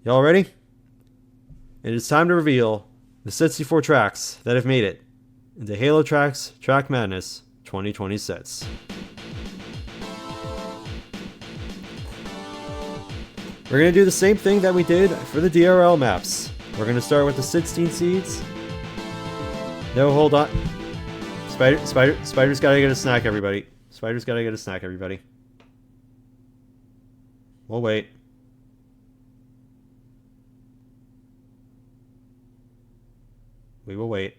Y'all ready? It is time to reveal the 64 tracks that have made it into HaloTracks Track Madness 2026. We're going to do the same thing that we did for the DRL maps. We're going to start with the 16 seeds. No, hold on. Spider's gotta get a snack, everybody. Spider's gotta get a snack, everybody. We'll wait. We will wait.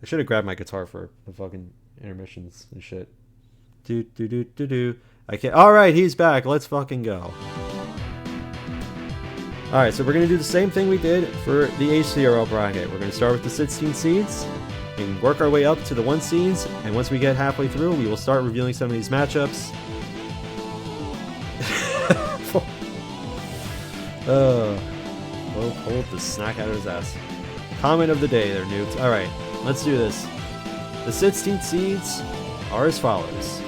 I should have grabbed my guitar for the fucking intermissions and shit. Do. I can't. Alright, he's back. Let's fucking go. Alright, so we're going to do the same thing we did for the HCRL bracket. We're going to start with the 16 seeds and work our way up to the 1 seeds. And once we get halfway through, we will start revealing some of these matchups. Will pulled the snack out of his ass. Comment of the day there, noobs. Alright, let's do this. The 16 seeds are as follows.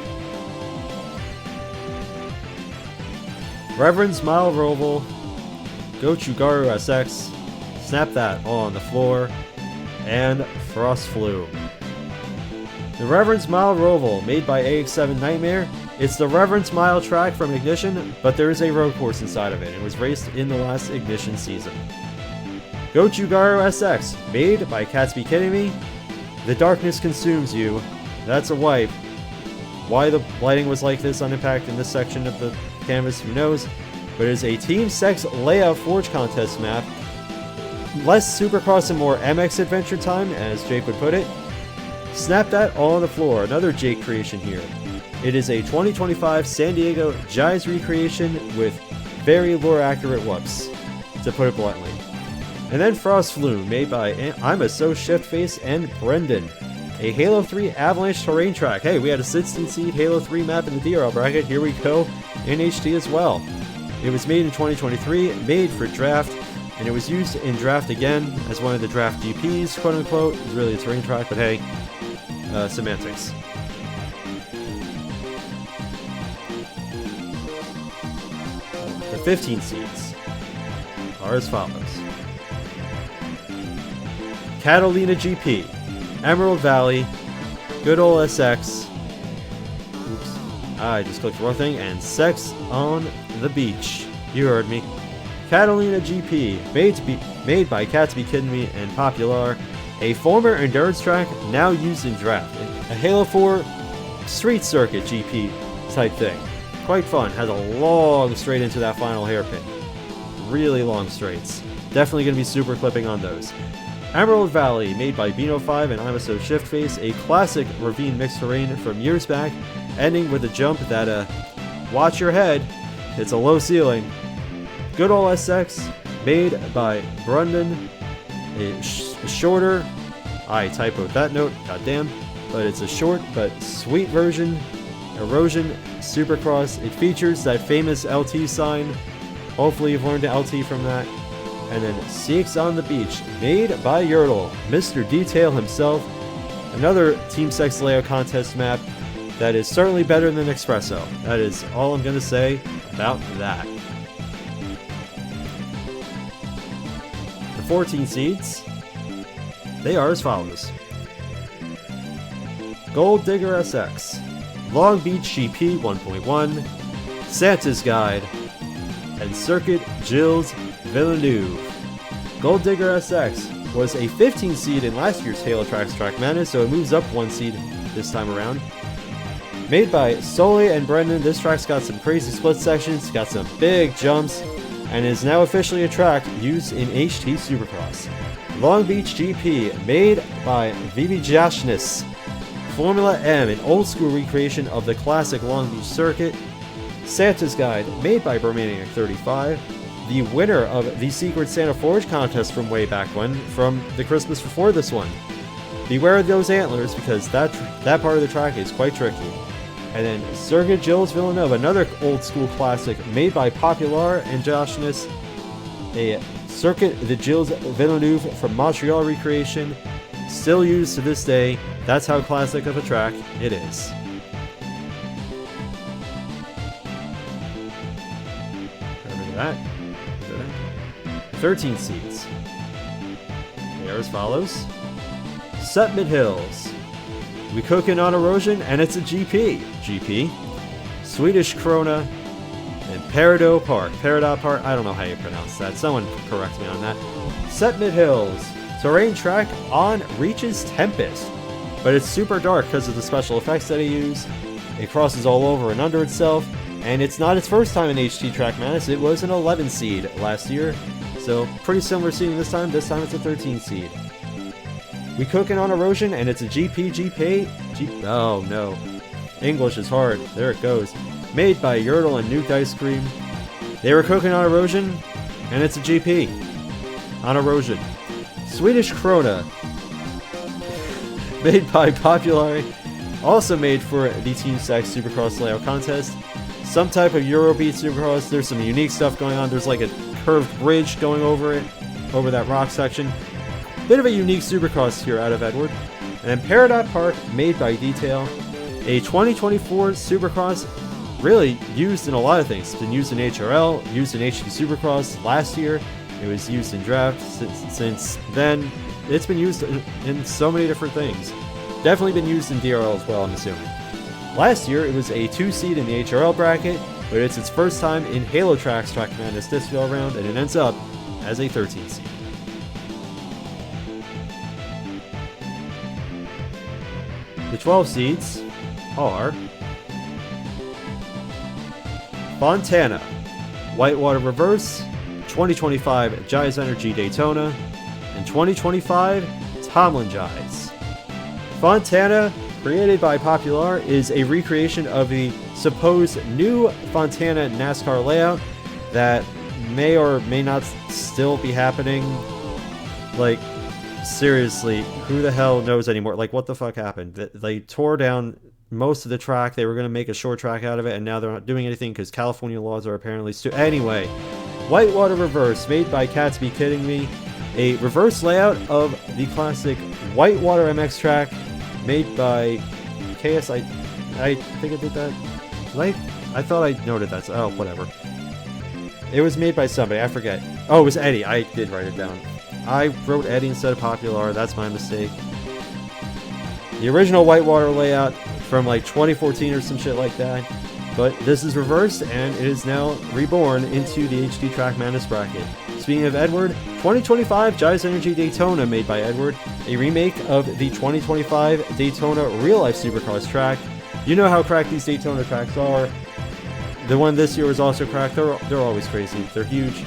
Reverend Smile Roval, Gochugaru SX, Snap That all on the floor, and Frost Flume. The Reverend Smile Roval, made by AX7 Nightmare. It's the Reverend Smile track from Ignition, but there is a road course inside of it. It was raced in the last Ignition season. Gochugaru SX, made by Cats Be Kidding Me. The darkness consumes you. That's a wipe. Why the lighting was like this on Impact in this section of the canvas, who knows? But it is a Team Sex layout Forge contest map. Less Supercross and more MX Adventure Time, as Jake would put it. Snap That all on the floor, another Jake creation here. It is a 2025 San Diego Giants recreation with very lore-accurate whoops, to put it bluntly. And then Frost Flume, made by I'm a So Shiftface and Brendan. A Halo 3 Avalanche terrain track. Hey, we had a 16 seed Halo 3 map in the DRL bracket. Here we go in HT as well. It was made in 2023, made for draft, and it was used in draft again as one of the draft GPs, quote unquote. It's really a terrain track, but hey, semantics. The 15 seeds are as follows. Catalina GP, Emerald Valley, Good Ol' SX, oops, I just clicked the wrong thing, and Sex on the Beach. You heard me. Catalina GP, made by Cats Be Kidding Me and Popular, a former endurance track now used in draft. A Halo 4 street circuit GP type thing. Quite fun, has a long straight into that final hairpin. Really long straights. Definitely going to be super clipping on those. Emerald Valley, made by Beano5 and I'm a So Shiftface, a classic ravine mixed terrain from years back, ending with a jump that, watch your head, it's a low ceiling. Good Ol' SX, made by Brendan, a shorter, I typoed that note, goddamn, but it's a short but sweet version, Erosion Supercross. It features that famous LT sign, hopefully you've learned the LT from that. And then Seeks on the Beach, made by Yertle, Mr. Detail himself. Another Team Sex layout contest map that is certainly better than Espresso. That is all I'm going to say about that. The 14 seeds, they are as follows. Gold Digger SX, Long Beach GP 1.1, Santa's Guide, and Circuit Gilles Villeneuve. Gold Digger SX was a 15 seed in last year's HaloTracks Track Madness, so it moves up 1 seed this time around. Made by Sole and Brendan, this track's got some crazy split sections, got some big jumps, and is now officially a track used in HT Supercross. Long Beach GP, made by Vivi Jashnis. Formula M, an old school recreation of the classic Long Beach circuit. Santa's Guide, made by Bromaniac35, the winner of the Secret Santa Forge contest from way back when, from the Christmas before this one. Beware of those antlers, because that part of the track is quite tricky. And then Circuit Gilles Villeneuve, another old school classic, made by Popular and Joshness, a Circuit the Gilles Villeneuve from Montreal recreation, still used to this day. That's how classic of a track it is. that. 13 seeds. They are as follows. Setmid Hills. We cooking on erosion, and it's a GP. GP. Swedish Krona. And Peridot Park. Peridot Park, I don't know how you pronounce that. Someone correct me on that. Setmid Hills. Terrain track on Reach's Tempest. But it's super dark because of the special effects that I use. It crosses all over and under itself. And it's not its first time in HT-Track Madness. It was an 11 seed last year. So pretty similar seeding this time. This time it's a 13 seed. We cooking on erosion, and it's a GP. Oh no. English is hard. There it goes. Made by Yertle and Nuked Ice Cream. They were cooking on erosion, and it's a GP. On erosion. Swedish Krona. Made by Popular. Also made for the Team Sex Supercross layout contest. Some type of Eurobeat Supercross. There's some unique stuff going on. There's like a curved bridge going over it. Over that rock section. Bit of a unique Supercross here out of Edward. And then Peridot Park, made by Detail. A 2024 Supercross, really used in a lot of things. It's been used in HRL, used in HD Supercross last year. It was used in Draft since then. It's been used in so many different things. Definitely been used in DRL as well, I'm assuming. Last year, it was a 2 seed in the HRL bracket, but it's its first time in HaloTracks Track Madness this go around, and it ends up as a 13 seed. The 12 seeds are Fontana, Whitewater Reverse, 2025 Jais Energy Daytona, and 2025 Tomlin Jais. Fontana, created by Popular, is a recreation of the supposed new Fontana NASCAR layout that may or may not still be happening. Like, seriously, who the hell knows anymore? Like, what the fuck happened? They tore down most of the track. They were going to make a short track out of it, and now they're not doing anything because California laws are apparently Anyway, Whitewater Reverse, made by Cats Be Kidding Me. A reverse layout of the classic Whitewater MX track, made by KS. I think I did that. I thought I noted that. Oh, whatever. It was made by somebody. I forget. Oh, it was Eddie. I did write it down. I wrote Eddie instead of Popular. That's my mistake. The original Whitewater layout from like 2014 or some shit like that. But this is reversed, and it is now reborn into the HD Track Madness bracket. Speaking of Edward, 2025 Jais Energy Daytona, made by Edward, a remake of the 2025 Daytona Real Life Supercross track. You know how cracked these Daytona tracks are. The one this year was also cracked. They're always crazy. They're huge.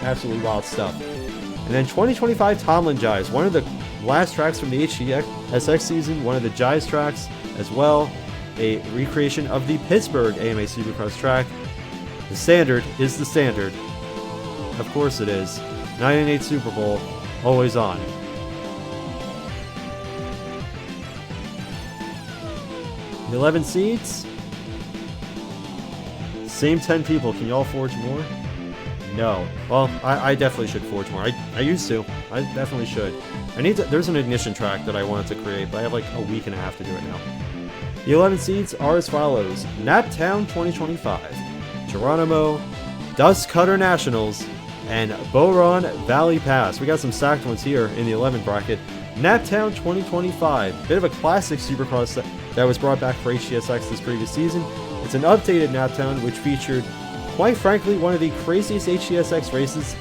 Absolutely wild stuff. And then 2025 Tomlin Jais, one of the last tracks from the HDSX season, one of the Jais tracks as well. A recreation of the Pittsburgh AMA Supercross track. The standard is the standard. Of course it is. 9-8 Super Bowl, always on. The 11 seeds. Same 10 people. Can y'all forge more? No. Well, I definitely should forge more. I used to. I definitely should. There's an ignition track that I wanted to create, but I have like a week and a half to do it now. The 11 seeds are as follows. Naptown 2025, Geronimo, Dust Cutter Nationals, and Boron Valley Pass. We got some stacked ones here in the 11 bracket. Naptown 2025, bit of a classic Supercross that was brought back for HTSX this previous season. It's an updated Naptown which featured, quite frankly, one of the craziest HTSX races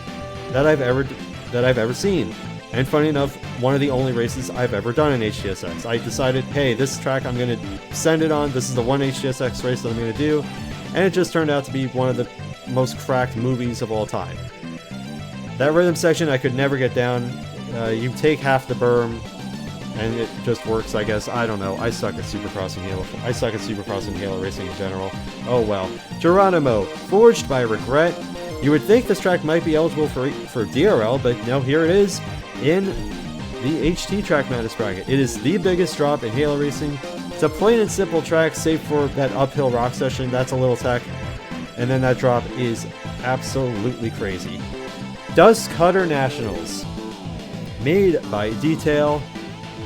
that I've ever seen. And funny enough, one of the only races I've ever done in HTSX. I decided, hey, this track I'm going to send it on. This is the one HTSX race that I'm going to do. And it just turned out to be one of the most cracked movies of all time. That rhythm section I could never get down. You take half the berm, and it just works, I guess. I don't know. I suck at Supercross and Halo. I suck at Supercross and Halo racing in general. Oh well. Geronimo, Forged by Regret. You would think this track might be eligible for DRL, but no, here it is in the HT Track Madness bracket. It is the biggest drop in Halo racing. It's a plain and simple track, save for that uphill rock section. That's a little tech. And then that drop is absolutely crazy. Dust Cutter Nationals, made by Detail,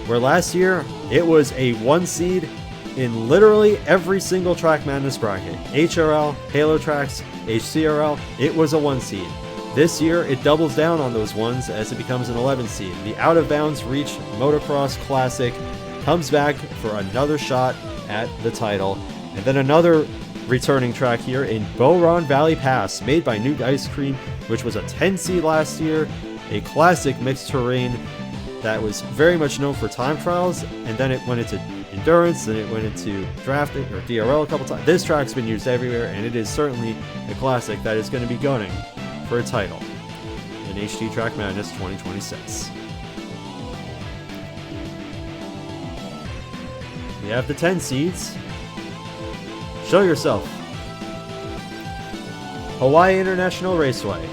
where last year it was a 1 seed in literally every single Track Madness bracket. HRL, HaloTracks, HCRL, it was a 1 seed. This year, it doubles down on those ones as it becomes an 11 seed. The Out of Bounds Reach Motocross Classic comes back for another shot at the title. And then another returning track here in Boron Valley Pass, made by Nuke Ice Cream, which was a 10 seed last year. A classic mixed terrain that was very much known for time trials, and then it went into endurance, then it went into drafting or DRL a couple times. This track's been used everywhere, and it is certainly a classic that is going to be gunning for a title in HD Track Madness 2026. We have the 10 seeds. Show yourself. Hawaii International Raceway,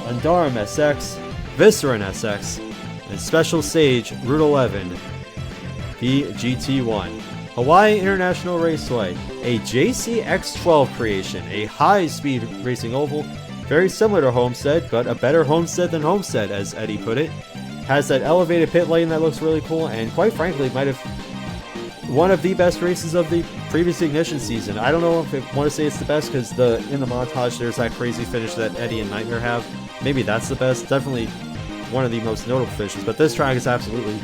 Andarum SX, Viscerin SX, and Special Sage Route 11 PGT1. Hawaii International Raceway, a JCX12 creation, a high-speed racing oval, very similar to Homestead, but a better Homestead than Homestead, as Eddie put it. Has that elevated pit lane that looks really cool, and quite frankly, might have one of the best races of the previous Ignition season. I don't know if I want to say it's the best, because in the montage there's that crazy finish that Eddie and Nightmare have. Maybe that's the best. Definitely one of the most notable finishes, but this track is absolutely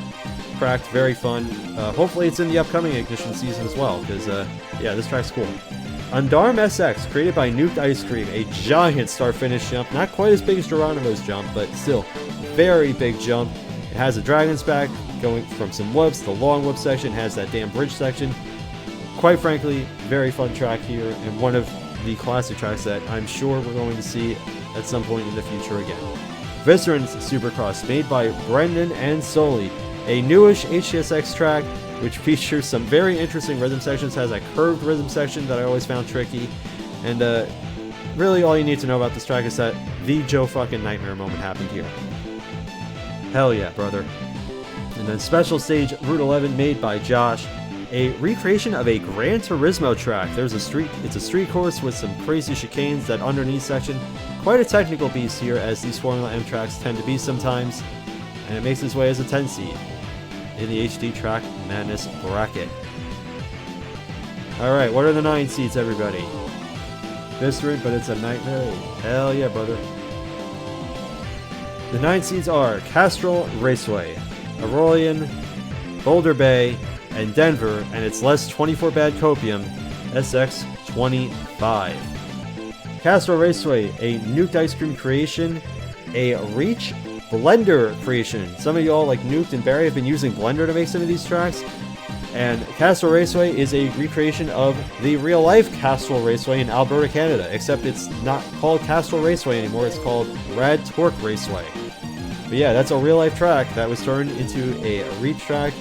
cracked, very fun. Hopefully it's in the upcoming Ignition season as well, because yeah, this track's cool. Andarum SX, created by Nuked Ice Cream, a giant start finish jump, not quite as big as Geronimo's jump, but still very big jump. It has a Dragon's Back going from some whoops, the long whoop section has that damn bridge section. Quite frankly, very fun track here, and one of the classic tracks that I'm sure we're going to see at some point in the future again. Viscerin's Supercross, made by Brendan and Soli, a newish HCSX track which features some very interesting rhythm sections, has a curved rhythm section that I always found tricky, and really all you need to know about this track is that the Joe fucking Nightmare moment happened here. Hell yeah, brother. And then Special Stage Route 11, made by Josh, a recreation of a Gran Turismo track. It's a street course with some crazy chicanes, that underneath section. Quite a technical beast here, as these Formula M tracks tend to be sometimes, and it makes its way as a 10 seed in the HD Track Madness bracket. Alright, what are the 9 seeds, everybody? Viscerin, but it's a Nightmare. Hell yeah, brother. The 9 seeds are Castrol Raceway, Aurelian, Boulder Bay, and Denver, and its less 24 bad copium, SX25. Castrol Raceway, a Nuked Ice Cream creation, a Reach Blender creation. Some of y'all, like Nuked and Barry, have been using Blender to make some of these tracks, and Castrol Raceway is a recreation of the real-life Castrol Raceway in Alberta, Canada, except it's not called Castrol Raceway anymore, it's called Rad Torque Raceway. But yeah, that's a real-life track that was turned into a Reach track,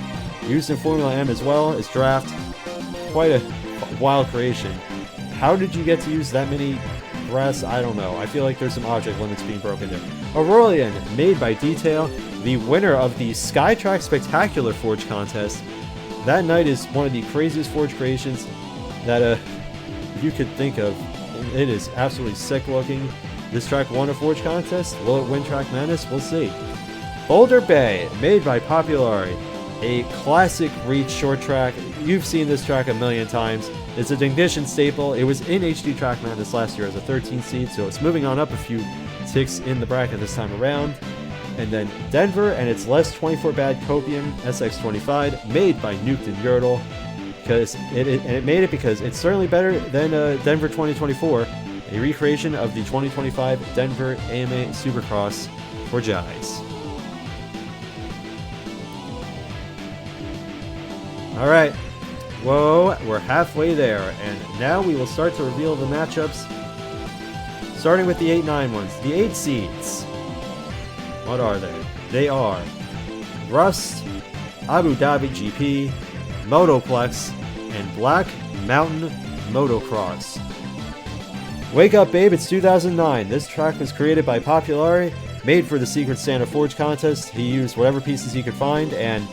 used in Formula M as well as Draft. Quite a wild creation. How did you get to use that many grass? I don't know. I feel like there's some object limits being broken there. Aurelian, made by Detail, the winner of the Skytrack Spectacular Forge contest. That night is one of the craziest Forge creations that you could think of. It is absolutely sick looking. This track won a Forge contest. Will it win Track Madness? We'll see. Boulder Bay, made by Populari, a classic Reach short track. You've seen this track a million times. It's an Ignition staple. It was in HD Track Madness last year as a 13 seed, so it's moving on up a few ticks in the bracket this time around. And then Denver and its less 24 bad copium, SX25, made by Nuked and Yurtle, because it made it because it's certainly better than Denver 2024, a recreation of the 2025 Denver AMA Supercross for Jais. Alright, whoa, we're halfway there, and now we will start to reveal the matchups, starting with the 8-9 ones. The 8 seeds, what are they? They are Rust, Abu Dhabi GP, Motoplex, and Black Mountain Motocross. Wake up, babe, it's 2009. This track was created by Populari, made for the Secret Santa Forge contest. He used whatever pieces he could find, and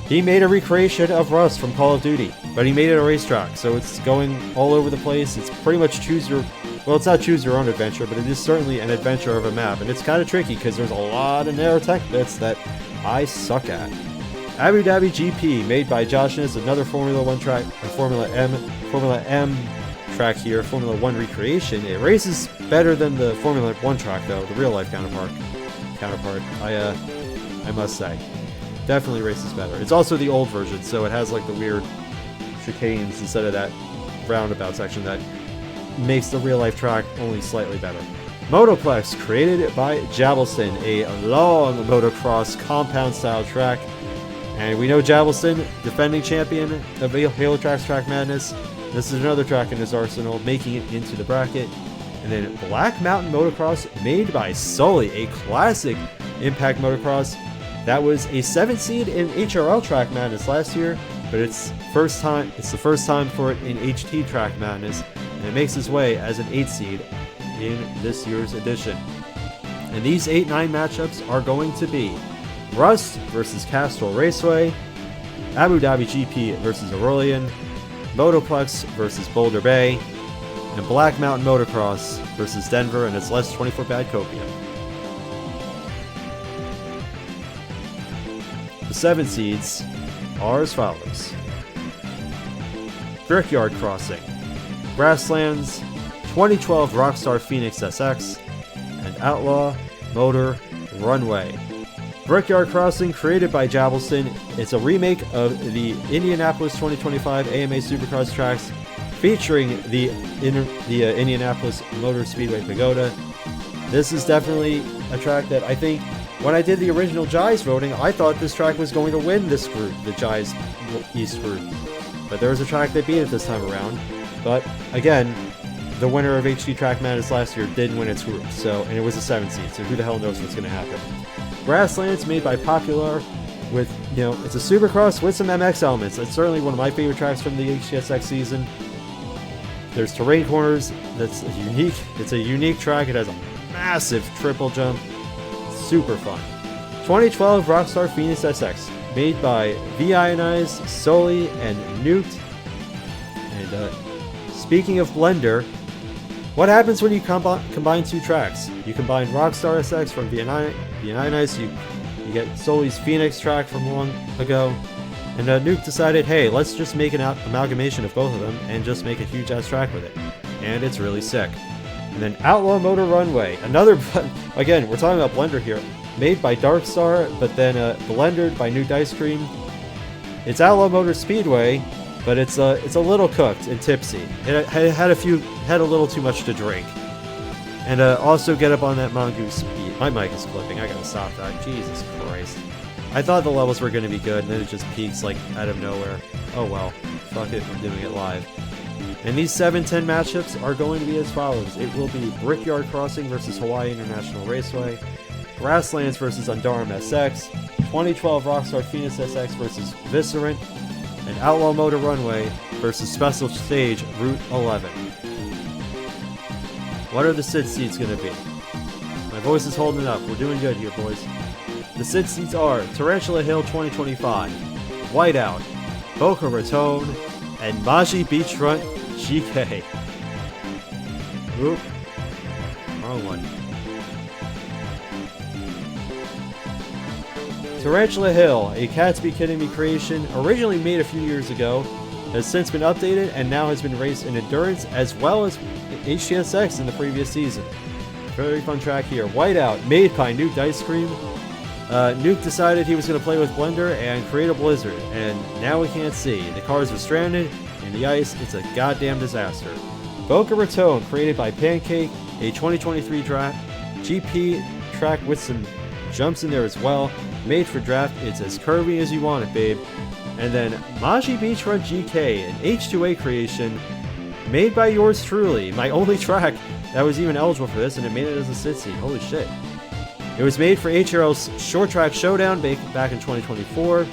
he made a recreation of Rust from Call of Duty, but he made it a racetrack, so it's going all over the place. It's pretty much well, it's not choose your own adventure, but it is certainly an adventure of a map, and it's kind of tricky because there's a lot of narrow tech bits that I suck at. Abu Dhabi GP, made by Josh Ness, another Formula 1 track, Formula M track here, Formula 1 recreation. It races better than the Formula 1 track though, the real life counterpart. I must say. Definitely races better. It's also the old version, so it has like the weird chicanes instead of that roundabout section that makes the real life track only slightly better. Motoplex, created by Jabelston, a long motocross compound style track. And we know Jabelston, defending champion of HaloTracks Track Madness. This is another track in his arsenal, making it into the bracket. And then Black Mountain Motocross, made by Sully, a classic Impact Motocross. That was a 7th seed in HRL Track Madness last year, but it's the first time for it in HT Track Madness, and it makes its way as an 8th seed in this year's edition. And these 8-9 matchups are going to be Rust versus Castrol Raceway, Abu Dhabi GP versus Aurelian, Motoplex versus Boulder Bay, and Black Mountain Motocross versus Denver and its less 24 bad Copia. The 7 seeds are as follows: Brickyard Crossing, Grasslands, 2012 Rockstar Phoenix SX, and Outlaw Motor Runway. Brickyard Crossing, created by Jabelston, it's a remake of the Indianapolis 2025 AMA Supercross tracks, featuring the Indianapolis Motor Speedway Pagoda. This is definitely a track that I think, when I did the original Jais voting, I thought this track was going to win this group, the Jais East group. But there was a track that beat it this time around. But again, the winner of HT Track Madness last year did win its group, and it was a 7 seed, so who the hell knows what's going to happen. Grasslands, made by Popular, with, it's a Supercross with some MX elements. It's certainly one of my favorite tracks from the HTSX season. There's terrain corners. It's a unique track. It has a massive triple jump. Super fun. 2012 Rockstar Phoenix SX, made by V-Ionized, Sully, and Newt. And speaking of Blender, what happens when you combine two tracks? You combine Rockstar SX from V-Ionized, you get Sully's Phoenix track from long ago, and Nuke decided, hey, let's just make an amalgamation of both of them and just make a huge ass track with it. And it's really sick. And then Outlaw Motor Runway, another, again, we're talking about Blender here, made by Darkstar, but then blendered by Nuked Ice Cream. It's Outlaw Motor Speedway, but it's a little cooked and tipsy. It had a little too much to drink. And also get up on that mongoose speed. My mic is clipping, I gotta stop that. Jesus Christ. I thought the levels were gonna be good, and then it just peaks like out of nowhere. Oh well, fuck it, we're doing it live. And these 7-10 matchups are going to be as follows. It will be Brickyard Crossing versus Hawaii International Raceway, Grasslands versus Undarum SX, 2012 Rockstar Phoenix SX versus Viscerant, and Outlaw Motor Runway versus Special Stage Route 11. What are the SID seeds going to be? My voice is holding up. We're doing good here, boys. The SID seeds are Tarantula Hill 2025, Whiteout, Boca Raton, and Maji Beachfront GK. Oop. Wrong one. Tarantula Hill, a Cats Be Kidding Me creation, originally made a few years ago, has since been updated and now has been raced in Endurance as well as HTSX in the previous season. Very fun track here. Whiteout, made by Nuked Ice Cream. Nuke decided he was going to play with Blender and create a blizzard, and now we can't see. The cars are stranded in the ice. It's a goddamn disaster. Boca Raton, created by Pancake, a 2023 GP track with some jumps in there as well. Made for draft. It's as curvy as you want it, babe. And then Maji Beachfront GK, an H2A creation made by yours truly. My only track that was even eligible for this, and it made it as a SID seed. Holy shit. It was made for HRL's Short Track Showdown back in 2024. A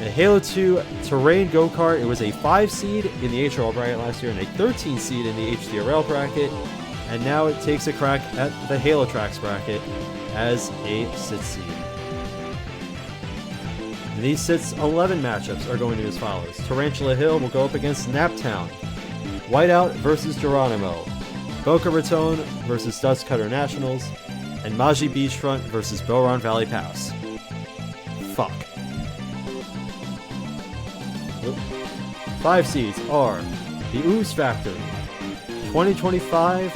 Halo 2 Terrain Go-Kart. It was a 5 seed in the HRL bracket last year and a 13 seed in the HTRL bracket. And now it takes a crack at the HaloTracks bracket as a SID seed. And these SID's 11 matchups are going to be as follows. Tarantula Hill will go up against Naptown. Whiteout versus Geronimo. Boca Raton versus Dust Cutter Nationals. And Maji Beachfront versus Boron Valley Pass. Fuck. 5 seeds are the Ooze Factory, 2025,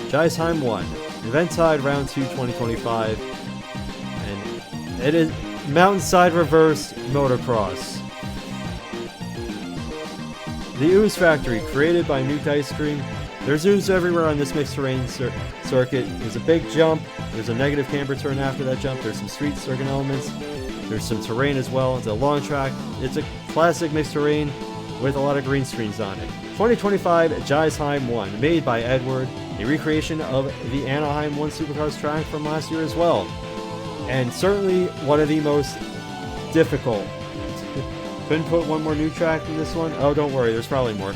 Geisheim 1, Eventide Round 2 2025, and it is Mountainside Reverse Motocross. The Ooze Factory, created by Nuked Ice Cream. There's ooze everywhere on this mixed terrain circuit. There's a big jump, there's a negative camber turn after that jump, there's some street circuit elements, there's some terrain as well. It's a long track, it's a classic mixed terrain with a lot of green screens on it. 2025 Geisheim 1, made by Edward, a recreation of the Anaheim 1 Supercars track from last year as well. And certainly one of the most difficult. Couldn't put one more new track in this one? Oh, don't worry, there's probably more.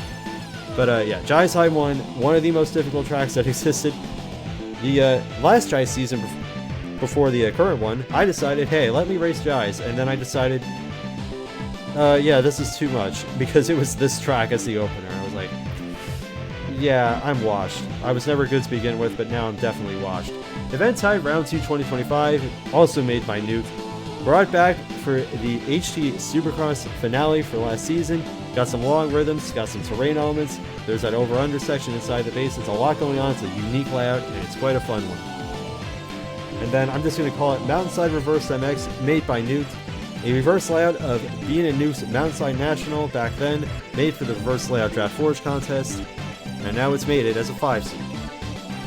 But yeah, Geisheim 1, one of the most difficult tracks that existed. The last Jais season before the current one, I decided, hey, let me race Jais. And then I decided, yeah, this is too much. Because it was this track as the opener. I was like, yeah, I'm washed. I was never good to begin with, but now I'm definitely washed. Eventide Round 2 2025, also made by Nuke. Brought back for the HT Supercross finale for last season. Got some long rhythms, got some terrain elements. There's that over-under section inside the base. It's a lot going on. It's a unique layout, and it's quite a fun one. And then I'm just going to call it Mountainside Reverse MX, made by Nuke. A reverse layout of Bean and Nuke's Mountainside National back then, made for the Reverse Layout Draft Forge contest. And now it's made it as a 5 seed.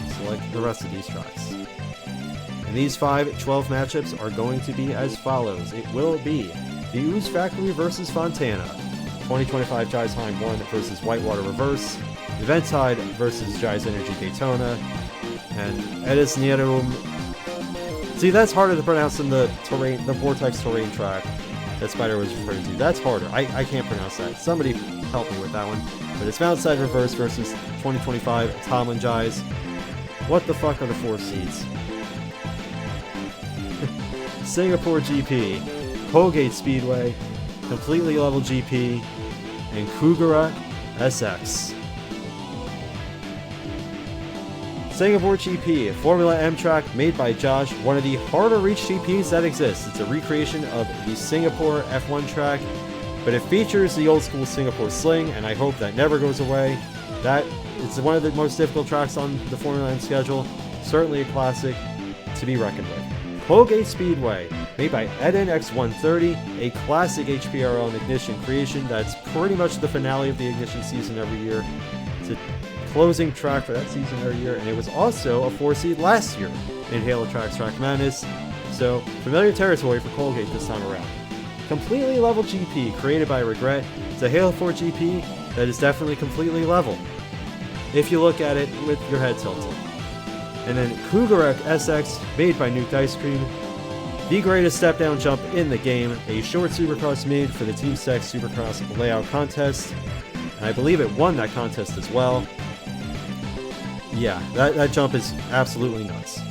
So like the rest of these tracks. And these 5 12 matchups are going to be as follows. It will be the Ooze Factory versus Fontana, 2025 Geisheim 1 versus Whitewater Reverse, Eventide versus Jais Energy Daytona, and Edis Nierum. See, that's harder to pronounce than the terrain, the Vortex terrain track that Spider was referring to. That's harder. I can't pronounce that. Somebody help me with that one. But it's Mountainside Reverse versus 2025 Tomlin Jais. What the fuck are the 4 seeds? Singapore GP, Colgate Speedway, Completely Level GP, and Kugura SX. Singapore GP, Formula M track made by Josh, one of the harder reach GPs that exists. It's a recreation of the Singapore F1 track, but it features the old school Singapore sling, and I hope that never goes away. It's one of the most difficult tracks on the Formula M schedule. Certainly a classic to be reckoned with. Colgate Speedway, made by Eden X130, a classic HPRL and Ignition creation that's pretty much the finale of the Ignition season every year. It's a closing track for that season every year, and it was also a 4 seed last year in HaloTracks Track Madness, so familiar territory for Colgate this time around. Completely Level GP, created by Regret. It's a Halo 4 GP that is definitely completely level, if you look at it with your head tilted. And then Kugura SX, made by Nuked Ice Cream, the greatest step-down jump in the game, a short supercross made for the Team Sex Supercross layout contest, and I believe it won that contest as well. Yeah, that jump is absolutely nuts.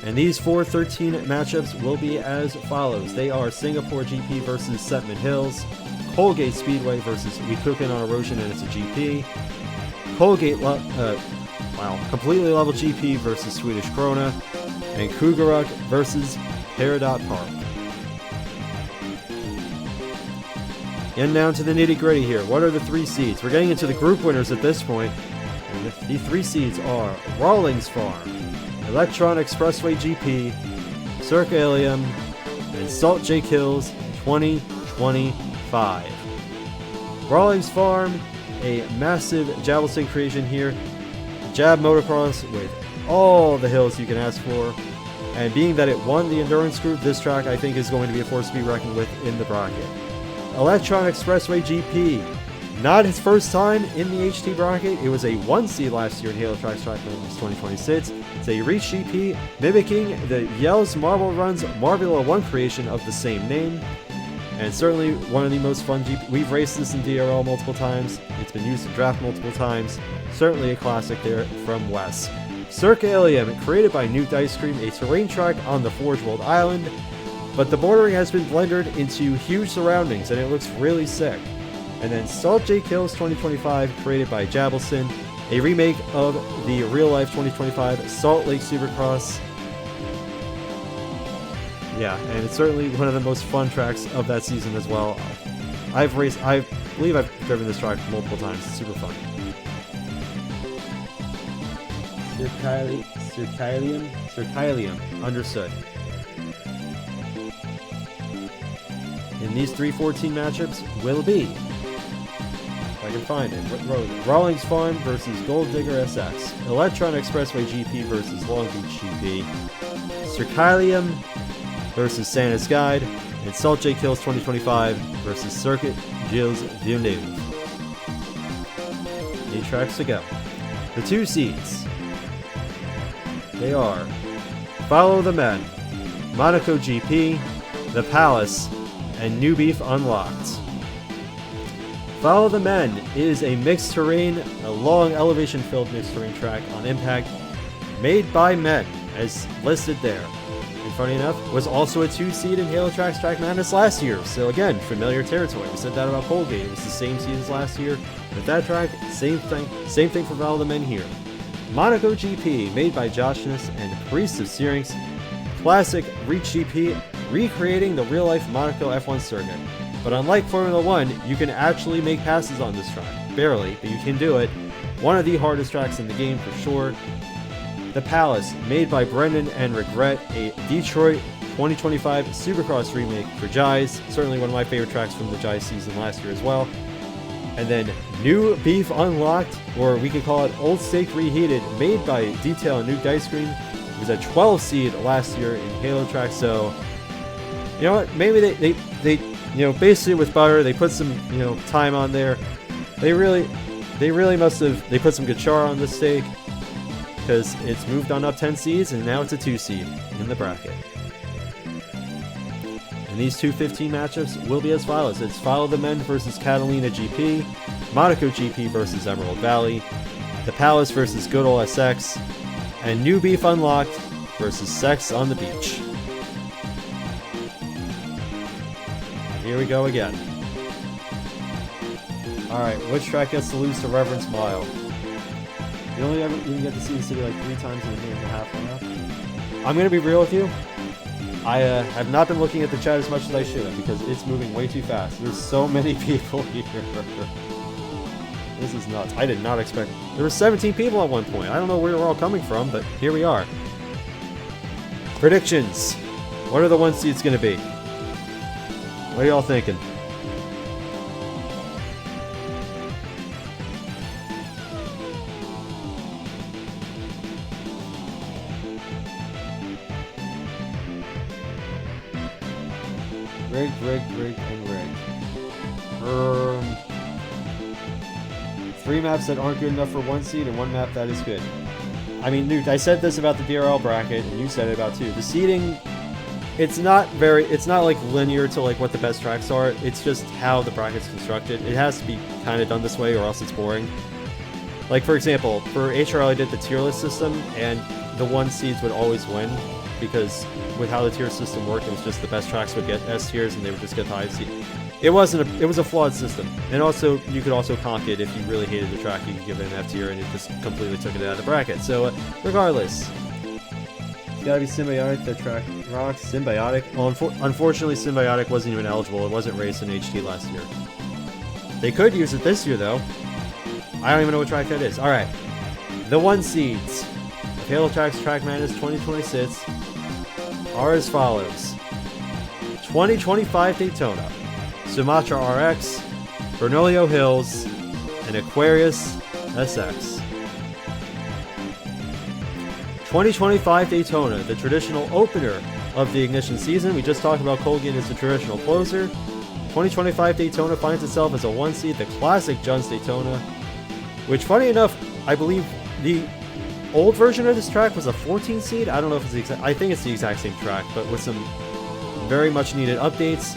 And these 4 13 matchups will be as follows. They are Singapore GP versus Setman Hills, Colgate Speedway versus Weekuken on Erosion and it's a GP, Completely Level GP versus Swedish Krona, and Kugaruk versus Peridot Park. And down to the nitty gritty here. What are the 3 seeds? We're getting into the group winners at this point. And the 3 seeds are Rawlings Farm, Electron Expressway GP, Cirque Ilium, and Salt J Kills 2025. Rawlings Farm, a massive Javelson creation here. Jab motocross with all the hills you can ask for, and being that it won the endurance group, this track I think is going to be a force to be reckoned with in the bracket. Electron Expressway GP, not his first time in the HT bracket. It was a 1 seed last year in HaloTracks Track Madness 2026. It's a Reach GP mimicking the Yells Marble Runs Marbula 1 creation of the same name, and certainly one of the most fun GP. We've raced this in DRL multiple times. It's been used in draft multiple times. Certainly a classic there from Wes. Cirque Ilium, created by Nuked Ice Cream, a terrain track on the Forge World Island, but the bordering has been blended into huge surroundings and it looks really sick. And then Salt J Kills 2025, created by Javelson, a remake of the real-life 2025 Salt Lake Supercross. Yeah, and it's certainly one of the most fun tracks of that season as well. I believe I've driven this track multiple times. It's super fun. Circalium. Understood. In these 314 matchups will be, if I can find it, what road? Rawlings Farm versus Gold Digger SX. Electron Expressway GP versus Long Beach GP. Circalium versus Santa's Guide. And Salt J Kills 2025 versus Circuit Gilles Villeneuve. 8 tracks to go. The 2 seeds. They are Follow the Men, Monaco GP, The Palace, and New Beef Unlocked. Follow the Men is a mixed terrain, a long elevation filled mixed terrain track on impact made by men, as listed there. And funny enough, was also a 2 seed in HaloTracks Track Madness last year. So again, familiar territory. We said that about Colgate. It was the same seed as last year. With that track, same thing for Follow the Men here. Monaco GP, made by Joshness and Priest of Syrinx. Classic Reach GP, recreating the real-life Monaco F1 circuit. But unlike Formula 1, you can actually make passes on this track. Barely, but you can do it. One of the hardest tracks in the game for sure. The Palace, made by Brendan and Regret, a Detroit 2025 Supercross remake for Jais. Certainly one of my favorite tracks from the Jais season last year as well. And then New Beef Unlocked, or we could call it Old Steak Reheated, made by Detail and Nuked Ice Cream. It was a 12 seed last year in HaloTracks, so you know what? Maybe they basically with butter, they put some time on there. They really must have put some good char on this steak, because it's moved on up 10 seeds and now it's a 2 seed in the bracket. And these 215 matchups will be as follows. It's Follow the Men versus Catalina GP, Monaco GP versus Emerald Valley, The Palace versus Good Ol' SX, and New Beef Unlocked versus Sex on the Beach. And here we go again. Alright, which track gets to lose to Reverence Mile? You only ever even get to see the city like 3 times in a minute and a half now. I'm going to be real with you. I have not been looking at the chat as much as I should have because it's moving way too fast. There's so many people here. This is nuts. I did not expect... There were 17 people at one point. I don't know where they're all coming from, but here we are. Predictions. What are the 1 seeds going to be? What are y'all thinking? Rigged, and rigged. 3 maps that aren't good enough for 1 seed and 1 map that is good. I mean, Newt, I said this about the DRL bracket, and you said it about too. The seeding, it's not like linear to like what the best tracks are. It's just how the bracket's constructed. It has to be kind of done this way, or else it's boring. Like for example, for HRL I did the tier list system, and the 1 seeds would always win. Because with how the tier system worked, it was just the best tracks would get S tiers and they would just get the highest seed. It was a flawed system. And also, you could also conk it if you really hated the track, you could give it an F tier and it just completely took it out of the bracket. So, regardless, it's gotta be Symbiotic, the track rocks. Symbiotic. Well, unfortunately, Symbiotic wasn't even eligible. It wasn't raced in HT last year. They could use it this year, though. I don't even know what track that is. Alright. The 1 seeds of HaloTracks Track Madness 2026 are as follows. 2025 Daytona, Sumatra RX, Bernolio Hills, and Aquarius SX. 2025 Daytona, the traditional opener of the Ignition season. We just talked about Colgan as the traditional closer. 2025 Daytona finds itself as a 1 seed, the classic John's Daytona, which funny enough, I believe the old version of this track was a 14 seed. I don't know if it's the exact... I think it's the exact same track, but with some very much needed updates.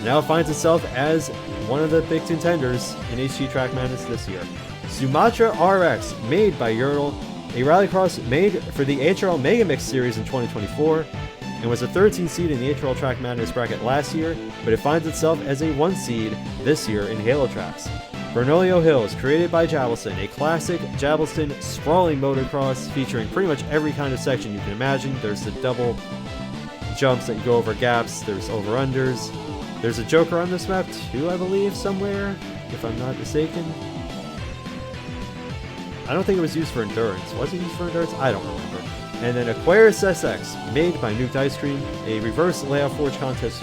Now it finds itself as one of the big contenders in HT Track Madness this year. Sumatra RX, made by Yertle, a rallycross made for the HRL Mega Mix Series in 2024, and was a 13 seed in the HRL Track Madness bracket last year, but it finds itself as a 1 seed this year in HaloTracks. Bernolio Hills, created by Jabelston, a classic Jabelston sprawling motocross featuring pretty much every kind of section you can imagine. There's the double jumps that you go over gaps, there's over-unders, There's a Joker on this map too, I believe, somewhere, if I'm not mistaken. I don't think it was used for Endurance. Was it used for Endurance? I don't remember. And then Aquarius SX, made by Nuked Ice Cream, a reverse layout Forge contest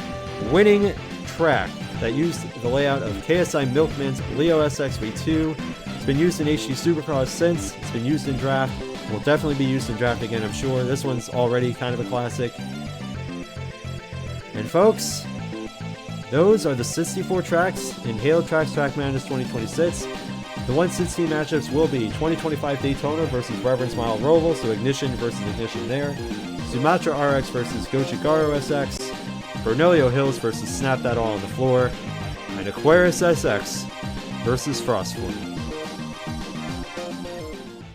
winning track that used the layout of KSI Milkman's Leo SX V2. It's been used in HD Supercross since. It's been used in Draft. Will definitely be used in Draft again, I'm sure. This one's already kind of a classic. And folks, those are the 64 tracks in HaloTracks Track Madness 2026. The 1/16 matchups will be 2025 Daytona versus Reverend Smile Roval, so Ignition versus Ignition there. Sumatra RX versus Gochigaro SX. Bernalillo Hills versus Snap That All on the Floor. And Aquarius SX versus Frostform.